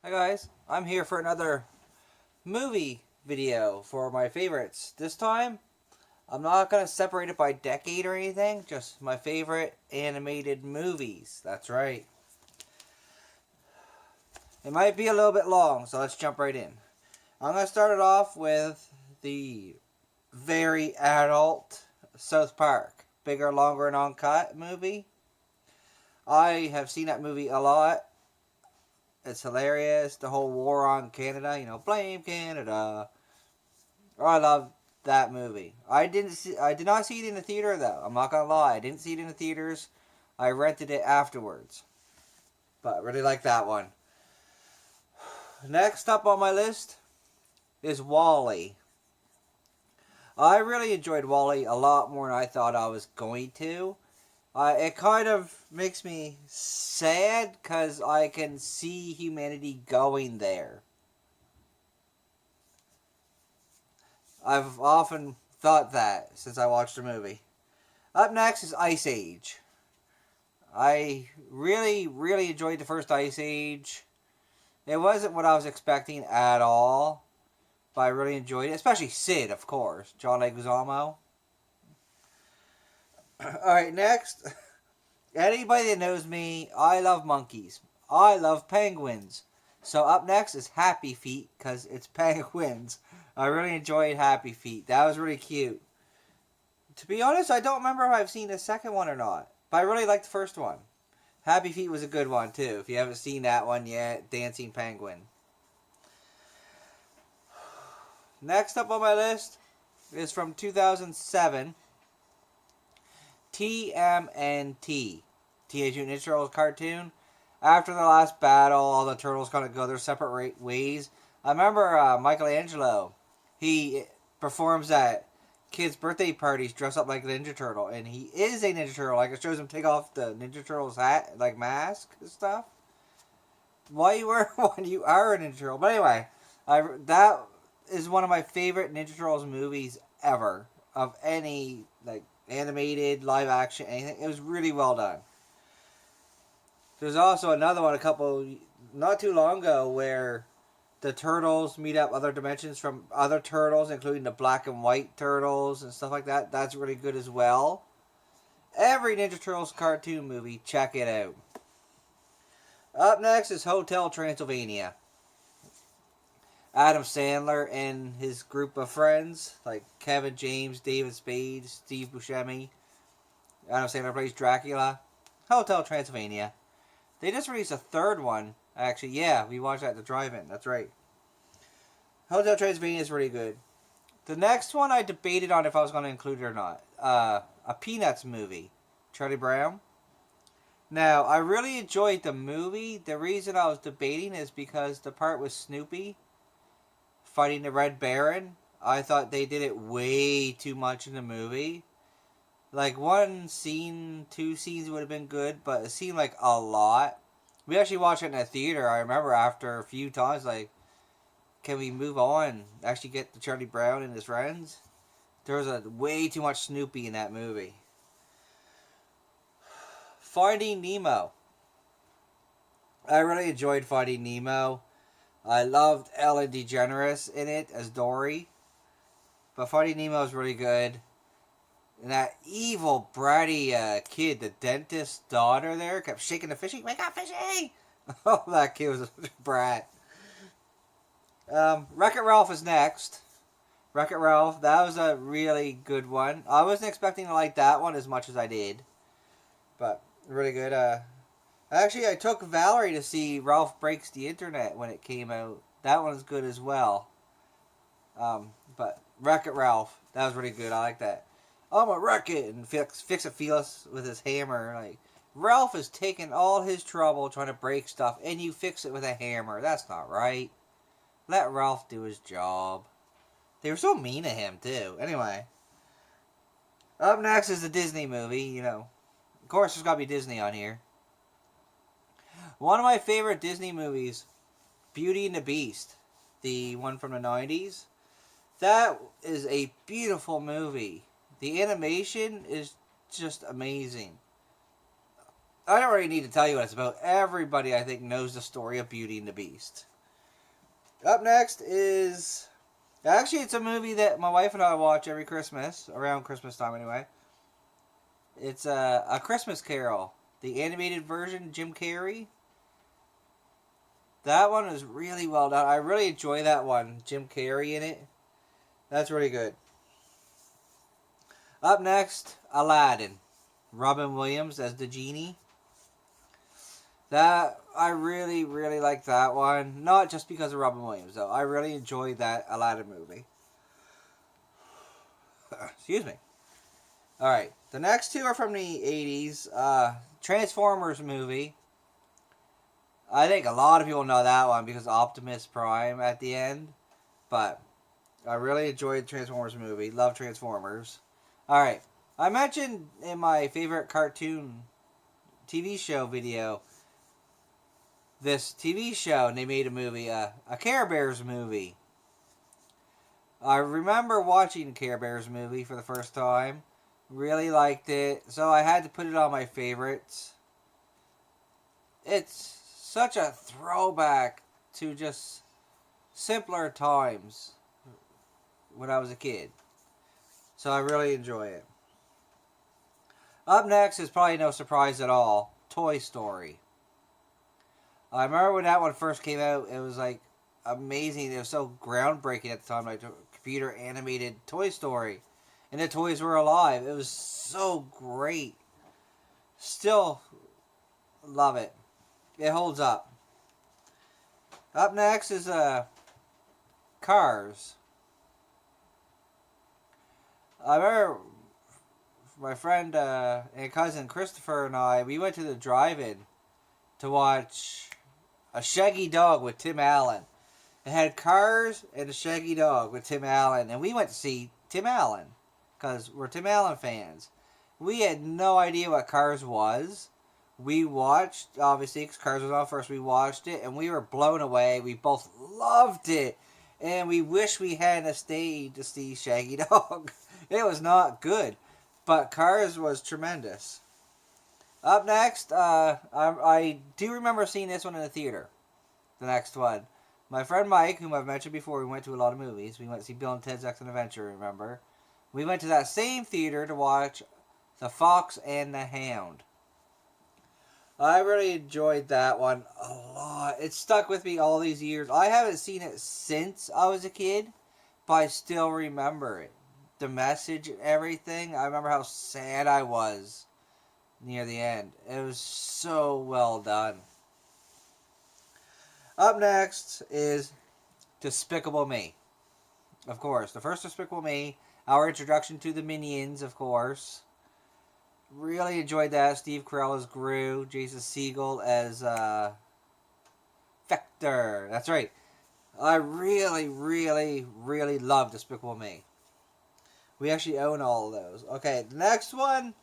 Hi guys, I'm here for another movie video for my favorites. This time, I'm not going to separate it by decade or anything, just my favorite animated movies. That's right. It might be a little bit long, so let's jump right in. I'm going to start it off with the very adult South Park, Bigger, Longer, and Uncut movie. I have seen that movie a lot. It's hilarious. The whole war on Canada, blame Canada. Oh, I love that movie. I did not see it in the theater though. I'm not gonna lie. I didn't see it in the theaters. I rented it afterwards. But I really like that one. Next up on my list is Wally. I really enjoyed Wally a lot more than I thought I was going to. It kind of makes me sad because I can see humanity going there. I've often thought that since I watched the movie. Up next is Ice Age. I really enjoyed the first Ice Age. It wasn't what I was expecting at all, but I really enjoyed it. Especially Sid, of course. John Leguizamo. Alright, next. Anybody that knows me, I love monkeys. I love penguins. So up next is Happy Feet, because it's penguins. I really enjoyed Happy Feet. That was really cute. To be honest, I don't remember if I've seen the second one or not. But I really liked the first one. Happy Feet was a good one, too. If you haven't seen that one yet, Dancing Penguin. Next up on my list is from 2007. TMNT. Teenage Mutant Ninja Turtles cartoon. After the last battle, all the turtles kind of go their separate ways. I remember Michelangelo. He performs at kids' birthday parties dressed up like a Ninja Turtle. And he is a Ninja Turtle. Like, it shows him take off the Ninja Turtle's hat, like mask and stuff. Why you wear one? You are a Ninja Turtle. But anyway, that is one of my favorite Ninja Turtles movies ever. Of any, like, animated, live action, anything. It was really well done. There's also another one not too long ago, where the turtles meet up other dimensions from other turtles, including the black and white turtles and stuff like that. That's really good as well. Every Ninja Turtles cartoon movie, check it out. Up next is Hotel Transylvania. Adam Sandler and his group of friends, like Kevin James, David Spade, Steve Buscemi. Adam Sandler plays Dracula. Hotel Transylvania. They just released a third one. Actually, yeah, we watched that at the drive-in. That's right. Hotel Transylvania is really good. The next one I debated on if I was going to include it or not. A Peanuts movie. Charlie Brown. Now, I really enjoyed the movie. The reason I was debating is because the part with Snoopy fighting the Red Baron. I thought they did it way too much in the movie. Like, one scene, two scenes would have been good, but it seemed like a lot. We actually watched it in the theater. I remember after a few times, like, can we move on? Actually get to Charlie Brown and his friends? There was way too much Snoopy in that movie. Finding Nemo. I really enjoyed Finding Nemo. I loved Ellen DeGeneres in it as Dory. But Finding Nemo is really good. And that evil, bratty kid, the dentist's daughter there, kept shaking the fishy. Wake up, fishy! Oh, that kid was a brat. Wreck-It Ralph is next. Wreck-It Ralph, that was a really good one. I wasn't expecting to like that one as much as I did. But, really good. Actually, I took Valerie to see Ralph Breaks the Internet when it came out. That one's good as well. But Wreck-It Ralph, that was really good. I like that. I'm gonna wreck it and fix it Felix with his hammer. Like, Ralph is taking all his trouble trying to break stuff, and you fix it with a hammer. That's not right. Let Ralph do his job. They were so mean to him too. Anyway, up next is the Disney movie. Of course, there's gotta be Disney on here. One of my favorite Disney movies, Beauty and the Beast, the one from the 90s. That is a beautiful movie. The animation is just amazing. I don't really need to tell you what it's about. Everybody, I think, knows the story of Beauty and the Beast. Up next is... Actually, it's a movie that my wife and I watch every Christmas. Around Christmas time, anyway. It's a Christmas Carol. The animated version, Jim Carrey. That one is really well done. I really enjoy that one. Jim Carrey in it. That's really good. Up next, Aladdin. Robin Williams as the genie. That, I really, really like that one. Not just because of Robin Williams, though. I really enjoyed that Aladdin movie. Excuse me. Alright, the next two are from the 80s. Transformers movie. I think a lot of people know that one because Optimus Prime at the end. But I really enjoyed the Transformers movie. Love Transformers. Alright, I mentioned in my favorite cartoon TV show video this TV show, and they made a movie, a Care Bears movie. I remember watching the Care Bears movie for the first time. Really liked it, so I had to put it on my favorites. It's such a throwback to just simpler times when I was a kid. So I really enjoy it. Up next is probably no surprise at all, Toy Story. I remember when that one first came out, it was like amazing. It was so groundbreaking at the time, like the computer animated Toy Story. And the toys were alive. It was so great. Still love it. It holds up. Up next is Cars. I remember my friend and cousin Christopher and I, we went to the drive-in to watch A Shaggy Dog with Tim Allen. It had Cars and A Shaggy Dog with Tim Allen. And we went to see Tim Allen because we're Tim Allen fans. We had no idea what Cars was. We watched, obviously, because Cars was on first, we watched it, and we were blown away. We both loved it. And we wish we hadn't stayed to see Shaggy Dog. It was not good. But Cars was tremendous. Up next, I do remember seeing this one in the theater. The next one. My friend Mike, whom I've mentioned before, we went to a lot of movies. We went to see Bill and Ted's Excellent Adventure, remember? We went to that same theater to watch The Fox and the Hound. I really enjoyed that one a lot. It stuck with me all these years. I haven't seen it since I was a kid, but I still remember it. The message and everything. I remember how sad I was near the end. It was so well done. Up next is Despicable Me. Of course, the first Despicable Me. Our introduction to the Minions, of course. Really enjoyed that. Steve Carell as Gru. Jason Segel as Vector. That's right. I really, really, really love Despicable Me. We actually own all of those. Okay, the next one.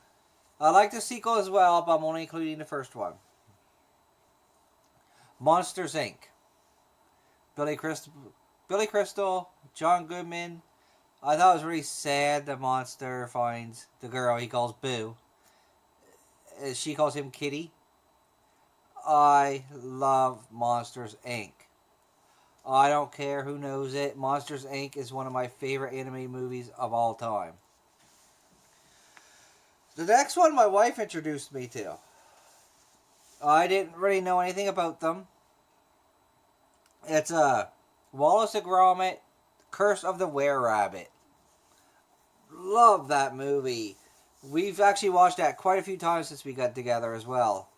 I like the sequel as well, but I'm only including the first one. Monsters, Inc. Billy Crystal, John Goodman. I thought it was really sad the monster finds the girl he calls Boo. She calls him Kitty. I love Monsters, Inc. I don't care who knows it. Monsters, Inc. is one of my favorite anime movies of all time. The next one my wife introduced me to. I didn't really know anything about them. It's Wallace and Gromit, Curse of the Were-Rabbit. Love that movie. We've actually watched that quite a few times since we got together as well.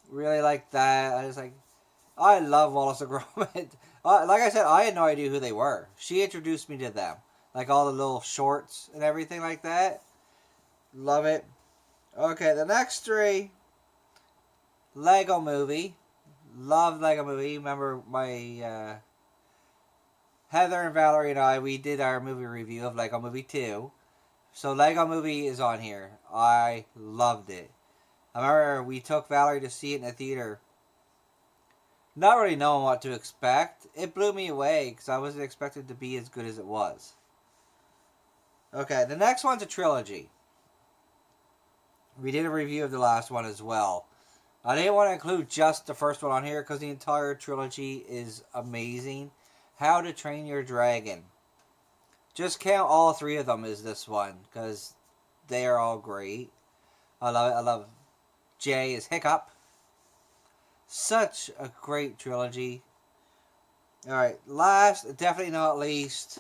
Really like that. I love Wallace and Gromit. Like I said, I had no idea who they were. She introduced me to them. Like all the little shorts and everything like that. Love it. Okay, the next three. Lego Movie. Love Lego Movie. Remember my Heather and Valerie and I, we did our movie review of Lego Movie 2. So Lego Movie is on here. I loved it. I remember we took Valerie to see it in the theater. Not really knowing what to expect. It blew me away because I wasn't expected to be as good as it was. Okay, the next one's a trilogy. We did a review of the last one as well. I didn't want to include just the first one on here because the entire trilogy is amazing. How to Train Your Dragon. Just count all three of them as this one, because they are all great. I love it. I love Jay is Hiccup. Such a great trilogy. Alright, last, definitely not least,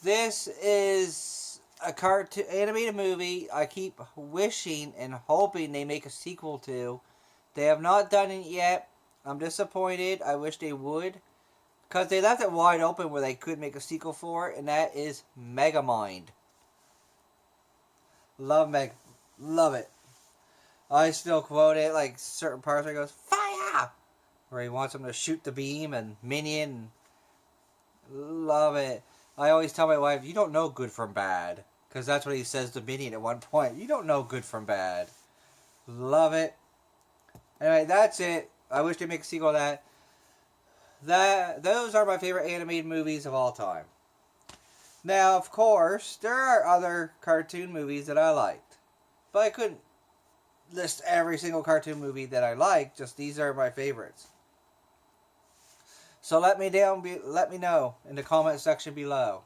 this is a cartoon animated movie I keep wishing and hoping they make a sequel to. They have not done it yet. I'm disappointed. I wish they would. Because they left it wide open where they could make a sequel for it, and that is Megamind. Love it. I still quote it, like certain parts where he goes, "Fire!" Where he wants him to shoot the beam and Minion. Love it. I always tell my wife, you don't know good from bad. Because that's what he says to Minion at one point. You don't know good from bad. Love it. Anyway, that's it. I wish they'd make a sequel to that. Those are my favorite animated movies of all time. Now, of course, there are other cartoon movies that I liked. But I couldn't list every single cartoon movie that I like. Just these are my favorites. So let me know in the comment section below.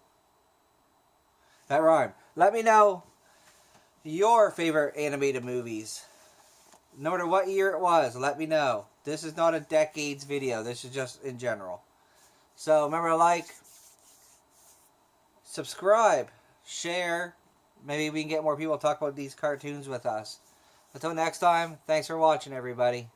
That rhymed. Let me know your favorite animated movies. No matter what year it was, let me know. This is not a decades video. This is just in general. So remember to like, subscribe, share. Maybe we can get more people to talk about these cartoons with us. Until next time, thanks for watching, everybody.